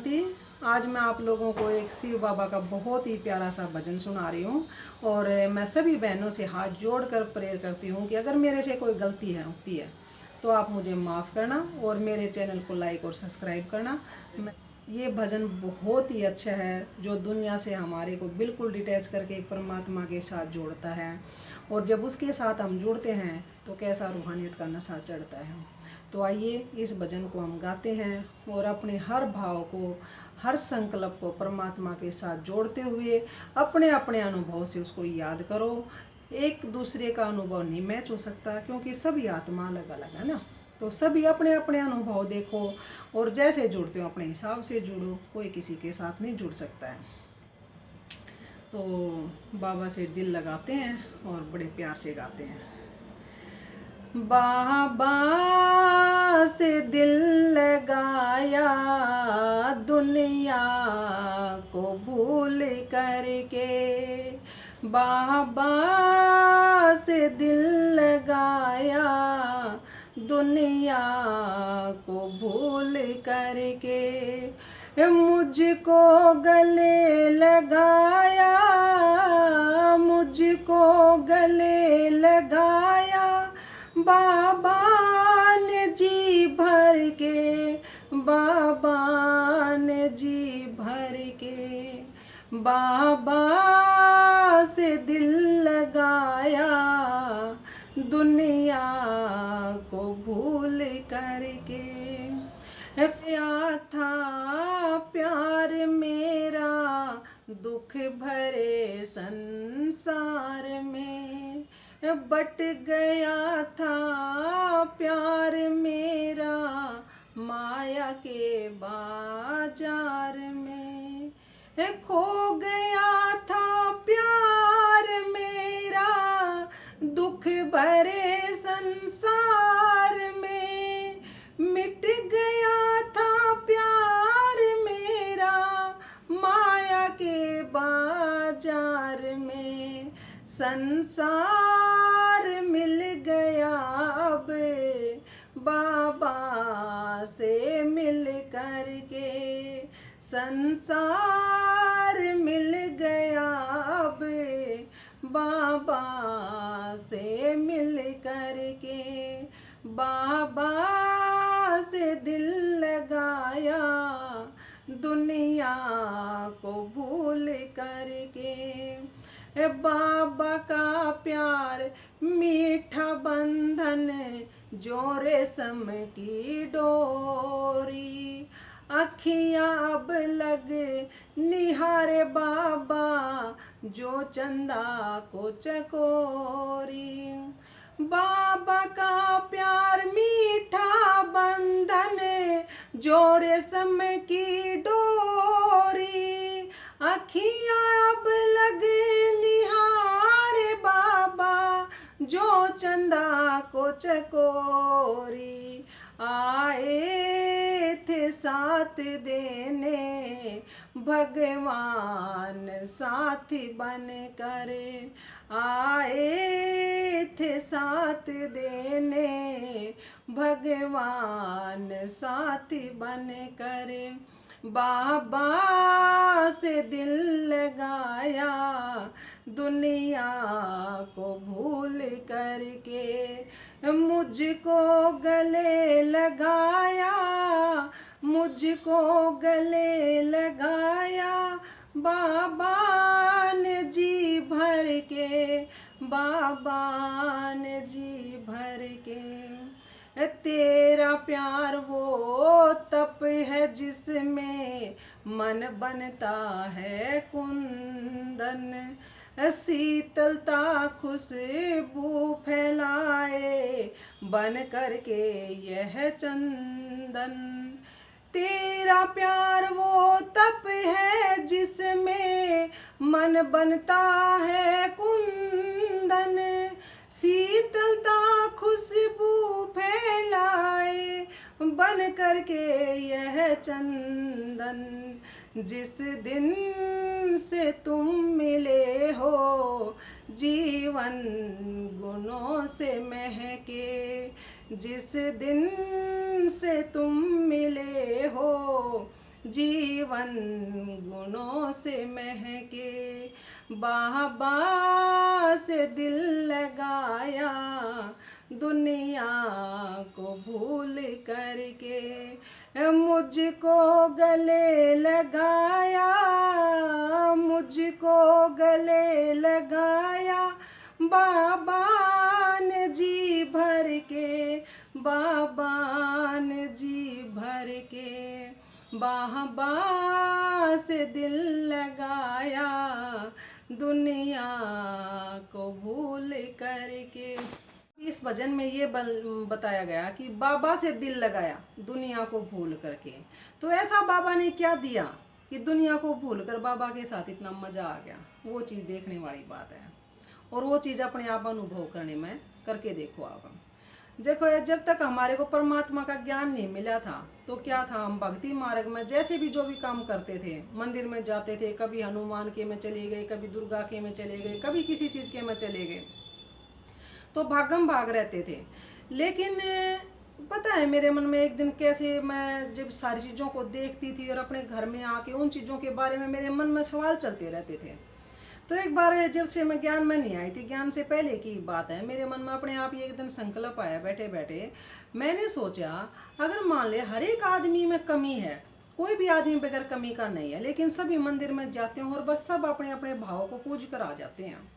थी। आज मैं आप लोगों को एक शिव बाबा का बहुत ही प्यारा सा भजन सुना रही हूँ। और मैं सभी बहनों से हाथ जोड़कर प्रेयर करती हूँ कि अगर मेरे से कोई गलती है होती है तो आप मुझे माफ़ करना और मेरे चैनल को लाइक और सब्सक्राइब करना। ये भजन बहुत ही अच्छा है जो दुनिया से हमारे को बिल्कुल डिटैच करके एक परमात्मा के साथ जोड़ता है। और जब उसके साथ हम जुड़ते हैं तो कैसा रूहानियत का नशा चढ़ता है। तो आइए इस भजन को हम गाते हैं और अपने हर भाव को, हर संकल्प को परमात्मा के साथ जोड़ते हुए अपने अपने अनुभव से उसको याद करो। एक दूसरे का अनुभव नहीं मैच हो सकता क्योंकि सभी आत्मा अलग अलग है ना। तो सभी अपने अपने अनुभव देखो और जैसे जुड़ते हो अपने हिसाब से जुड़ो, कोई किसी के साथ नहीं जुड़ सकता है। तो बाबा से दिल लगाते हैं और बड़े प्यार से गाते हैं। बाबा से दिल लगाया दुनिया को भूल करके, बाबा से दिल लगाया दुनिया को भूल करके, मुझको गले लगाया, मुझको गले लगाया बाबा ने जी भर के, बाबा ने जी भर के, बाबा से दिल लगाया दुनिया को भूल करके। क्या था प्यार मेरा दुख भरे संसार में, बट गया था प्यार मेरा माया के बाजार में, खो गया था प्यार मेरा दुख भरे संसार में, मिट गया था प्यार मेरा माया के बाजार में, संसार मिल गया अब बाबा से मिल करके, संसार मिल गया अब बाबा से मिल करके, बाबा से दिल लगाया दुनिया को भूल करके। बाबा का प्यार मीठा बंधन जो रेशम की डोरी, अखियाँ अब लग निहारे बाबा जो चंदा को चकोरी, बाबा का प्यार मीठा बंधन जो रेशम की डोरी, अखियाँ अब लग निहारे बाबा जो चंदा को चकोरी, आए थे साथ देने भगवान साथी बन कर, आए थे साथ देने भगवान साथी बन कर, बाबा से दिल लगाया दुनिया को भूल करके, मुझको गले लगाया, मुझको गले लगाया बाबा ने जी भर के, बाबा ने जी भर के। तेरा प्यार वो तप है जिसमें मन बनता है कुंदन, शीतलता खुशबू फैलाए बन करके यह चंदन, तेरा प्यार वो तप है जिसमें मन बनता है कुंदन, शीतलता खुशबू फैलाए बन करके यह चंदन, जिस दिन से तुम मिले हो जीवन गुनों से महके, जिस दिन से तुम मिले हो जीवन गुणों से महके, बाबा से दिल लगाया दुनिया को भूल करके, मुझको गले लगाया, मुझको गले लगाया बाबा ने जी भर के, बाबा ने जी भर के, बाबा से दिल लगाया दुनिया को भूल करके। इस भजन में ये बताया गया कि बाबा से दिल लगाया दुनिया को भूल करके। तो ऐसा बाबा ने क्या दिया कि दुनिया को भूलकर बाबा के साथ इतना मजा आ गया। वो चीज़ देखने वाली बात है, और वो चीज़ अपने आप अनुभव करने में करके देखो आप। देखो, जब तक हमारे को परमात्मा का ज्ञान नहीं मिला था तो क्या था, हम भक्ति मार्ग में जैसे भी जो भी काम करते थे, मंदिर में जाते थे, कभी हनुमान के में चले गए, कभी दुर्गा के में चले गए, कभी किसी चीज़ के में चले गए, तो भागम भाग रहते थे। लेकिन पता है मेरे मन में एक दिन कैसे, मैं जब सारी चीज़ों को देखती थी और अपने घर में आके उन चीज़ों के बारे में मेरे मन में सवाल चलते रहते थे। तो एक बार जब से मैं ज्ञान में नहीं आई थी, ज्ञान से पहले की बात है, मेरे मन में अपने आप ही एक दिन संकल्प आया, बैठे बैठे मैंने सोचा, अगर मान ले हर एक आदमी में कमी है, कोई भी आदमी बगैर कमी का नहीं है, लेकिन सभी मंदिर में जाते हैं और बस सब अपने अपने भाव को पूज कर आ जाते हैं।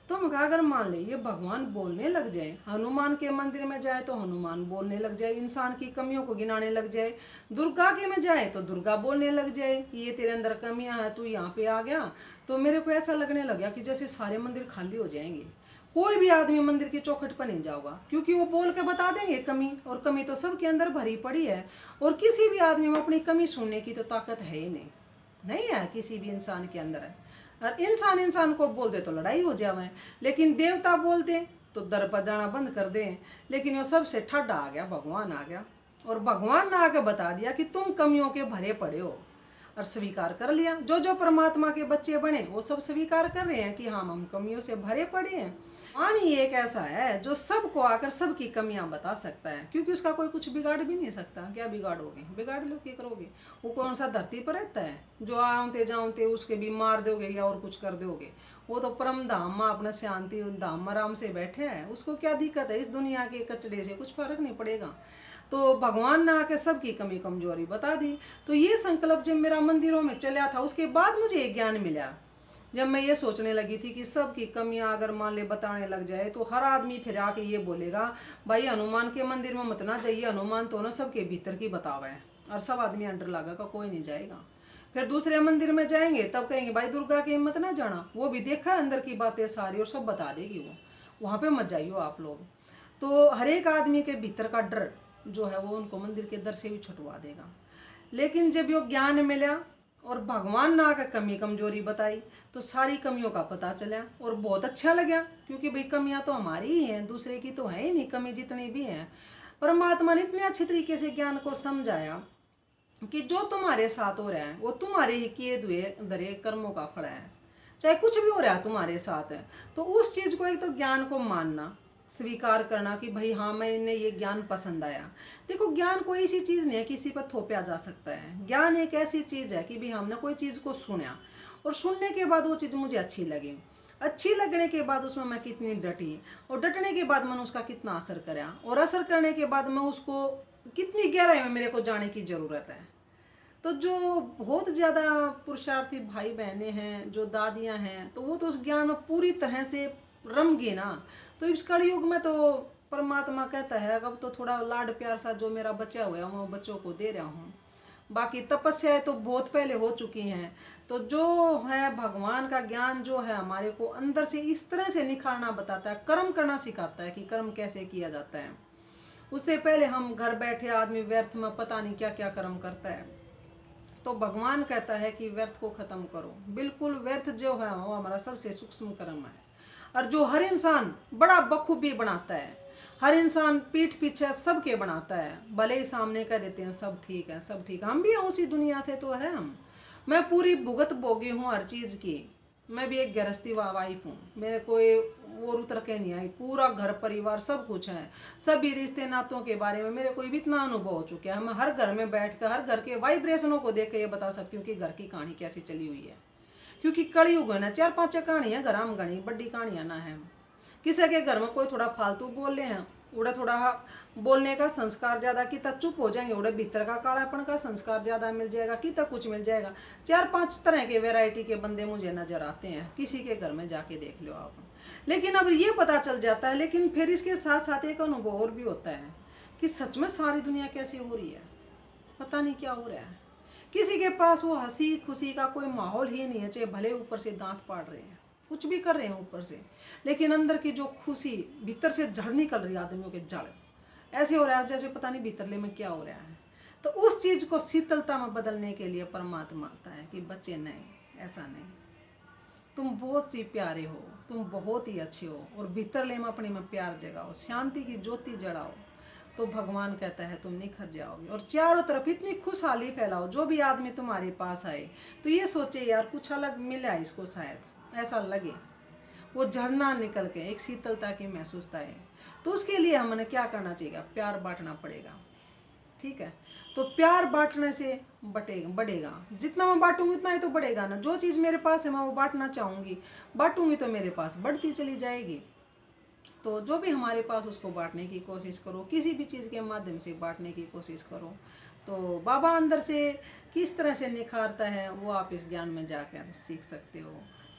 तो मैं कहा, अगर मान ले ये भगवान बोलने लग जाए, हनुमान के मंदिर में जाए तो हनुमान बोलने लग जाए, इंसान की कमियों को गिनाने लग जाए, दुर्गा के में जाए तो दुर्गा बोलने लग जाए कि ये तेरे अंदर कमियां हैं, तू यहाँ पे आ गया, तो मेरे को ऐसा लगने लग गया कि जैसे सारे मंदिर खाली हो जाएंगे, कोई भी आदमी मंदिर की चौखट पर नहीं जाऊंगा, क्योंकि वो बोल के बता देंगे कमी, और कमी तो सबके अंदर भरी पड़ी है, और किसी भी आदमी में अपनी कमी सुनने की तो ताकत है ही नहीं है, किसी भी इंसान के अंदर है। और इंसान इंसान को बोल दे तो लड़ाई हो जावे, लेकिन देवता बोल दे तो दर पर जाना बंद कर दे। लेकिन वो सबसे ठड्डा आ गया, भगवान आ गया, और भगवान ने आके बता दिया कि तुम कमियों के भरे पड़े हो, और स्वीकार कर लिया। जो जो परमात्मा के बच्चे बने वो सब स्वीकार कर रहे हैं कि हाँ, हम कमियों से भरे पड़े हैं। मान ही एक ऐसा है जो सबको आकर सबकी कमियां बता सकता है, क्योंकि उसका कोई कुछ बिगाड़ भी नहीं सकता। क्या बिगाड़ोगे, बिगाड़ लो, क्या करोगे? वो कौन सा धरती पर रहता है जो आते जाते उसके भी मार दोगे या और कुछ कर दोगे? वो तो परम धाम में अपना शांति धाम में आराम से बैठे हैं, उसको क्या दिक्कत है? इस दुनिया के कचड़े से कुछ फर्क नहीं पड़ेगा। तो भगवान ने आके सबकी कमी कमजोरी बता दी। तो ये संकल्प जब मेरा मंदिरों में चला था, उसके बाद मुझे एक ज्ञान मिला, जब मैं ये सोचने लगी थी कि सबकी कमियां अगर मान ले बताने लग जाए तो हर आदमी फिर आके ये बोलेगा, भाई हनुमान के मंदिर में मत ना जाइए, हनुमान तो ना सबके भीतर की बतावा है, और सब आदमी अंडर लगा का कोई नहीं जाएगा। फिर दूसरे मंदिर में जाएंगे तब कहेंगे, भाई दुर्गा के मत ना जाना, वो भी देखा है अंदर की बातें सारी और सब बता देगी वो, वहाँ पे मत जाइयो आप लोग। तो हर एक आदमी के भीतर का डर जो है वो उनको मंदिर के दर से भी छुटवा देगा। लेकिन जब यो ज्ञान मिला और भगवान ने आकर कमी कमजोरी बताई तो सारी कमियों का पता चला, और बहुत अच्छा लगा, क्योंकि भाई कमियां तो हमारी ही हैं, दूसरे की तो है ही नहीं, कमी जितनी भी हैं। परमात्मा ने इतने अच्छे तरीके से ज्ञान को समझाया कि जो तुम्हारे साथ हो रहा है वो तुम्हारे ही किए हुए धरे कर्मों का फल है। चाहे कुछ भी हो रहा है तुम्हारे साथ है, तो उस चीज को एक तो ज्ञान को मानना, स्वीकार करना कि भाई हाँ, मैंने ये ज्ञान पसंद आया। देखो, ज्ञान कोई ऐसी चीज़ नहीं है किसी पर थोपा जा सकता है। ज्ञान एक ऐसी चीज़ है कि भाई हमने कोई चीज़ को सुना, और सुनने के बाद वो चीज़ मुझे अच्छी लगी, अच्छी लगने के बाद उसमें मैं कितनी डटी, और डटने के बाद मैंने उसका कितना असर करा, और असर करने के बाद मैं उसको कितनी गहराई में मेरे को जाने की ज़रूरत है। तो जो बहुत ज़्यादा पुरुषार्थी भाई बहनें हैं, जो दादियाँ हैं, तो वो तो उस ज्ञान में पूरी तरह से रम गए ना। तो इस कलयुग में तो परमात्मा कहता है, अब तो थोड़ा लाड प्यार सा जो मेरा बचा हुआ है वो बच्चों को दे रहा हूँ, बाकी तपस्याएं तो बहुत पहले हो चुकी हैं। तो जो है भगवान का ज्ञान जो है हमारे को अंदर से इस तरह से निखारना बताता है, कर्म करना सिखाता है कि कर्म कैसे किया जाता है। उससे पहले हम घर बैठे आदमी व्यर्थ में पता नहीं क्या क्या कर्म करता है। तो भगवान कहता है कि व्यर्थ को खत्म करो। बिल्कुल व्यर्थ जो है वो हमारा सबसे सूक्ष्म कर्म है, और जो हर इंसान बड़ा बखूबी बनाता है, हर इंसान पीठ पीछे सबके बनाता है, भले ही सामने कह देते हैं सब ठीक है सब ठीक है, हम भी हैं उसी दुनिया से तो है हम। मैं पूरी भुगत भोगी हूँ हर चीज़ की, मैं भी एक गृहस्थी वाइफ हूँ, मेरे कोई और उतर के नहीं आई, पूरा घर परिवार सब कुछ है, सभी रिश्ते नातों के बारे में मेरे को भी इतना अनुभव हो चुका है। मैं हर घर में बैठ कर हर घर के वाइब्रेशनों को देख कर ये बता सकती हूँ कि घर की कहानी कैसी चली हुई है। क्योंकि कलयुग है ना, 4-5 कहानियाँ घर में गणी बड़ी कहानियाँ ना है। किसी के घर में कोई थोड़ा फालतू बोल रहे हैं, उड़ा थोड़ा बोलने का संस्कार ज़्यादा की तक चुप हो जाएंगे, उड़े भीतर का कालापन का संस्कार ज़्यादा मिल जाएगा कि तक कुछ मिल जाएगा। 4-5 तरह के वैरायटी के बंदे मुझे नजर आते हैं, किसी के घर में जाके देख लो आप। लेकिन अब ये पता चल जाता है, लेकिन फिर इसके साथ साथ एक अनुभव और भी होता है कि सच में सारी दुनिया कैसी हो रही है, पता नहीं क्या हो रहा है। किसी के पास वो हंसी खुशी का कोई माहौल ही नहीं है, चाहे भले ऊपर से दांत पाड़ रहे हैं, कुछ भी कर रहे हैं ऊपर से, लेकिन अंदर की जो खुशी भीतर से झड़ निकल रही है आदमियों के, जड़ ऐसे हो रहा है जैसे पता नहीं भीतरले में क्या हो रहा है। तो उस चीज को शीतलता में बदलने के लिए परमात्मा आता है कि बच्चे नहीं, ऐसा नहीं, तुम बहुत ही प्यारे हो, तुम बहुत ही अच्छे हो, और भीतरले में अपने में प्यार जगाओ, शांति की ज्योति जलाओ, तो भगवान कहता है तुम निखर जाओगे। और चारों तरफ इतनी खुशहाली फैलाओ, जो भी आदमी तुम्हारे पास आए तो ये सोचे यार कुछ अलग मिला इसको, शायद ऐसा लगे, वो झरना निकल के एक शीतलता की महसूसता है। तो उसके लिए हमें क्या करना चाहिए, प्यार बांटना पड़ेगा। ठीक है, तो प्यार बांटने से बढ़ेगा, जितना मैं बांटूंगी उतना ही तो बढ़ेगा ना। जो चीज़ मेरे पास है मैं वो बांटना चाहूँगी, बांटूंगी तो मेरे पास बढ़ती चली जाएगी। तो जो भी हमारे पास उसको बांटने की कोशिश करो, किसी भी चीज़ के माध्यम से बांटने की कोशिश करो। तो बाबा अंदर से किस तरह से निखारता है वो आप इस ज्ञान में जाकर सीख सकते हो,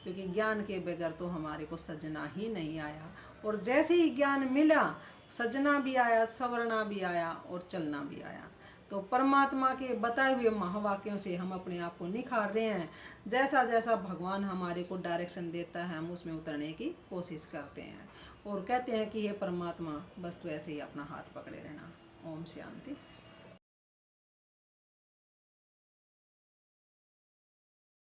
क्योंकि ज्ञान के बगैर तो हमारे को सजना ही नहीं आया। और जैसे ही ज्ञान मिला, सजना भी आया, संवरना भी आया और चलना भी आया। तो परमात्मा के बताए हुए महावाक्यों से हम अपने आप को निखार रहे हैं। जैसा जैसा भगवान हमारे को डायरेक्शन देता है हम उसमें उतरने की कोशिश करते हैं, और कहते हैं कि ये परमात्मा बस तू ऐसे ही अपना हाथ पकड़े रहना। ओम शांति।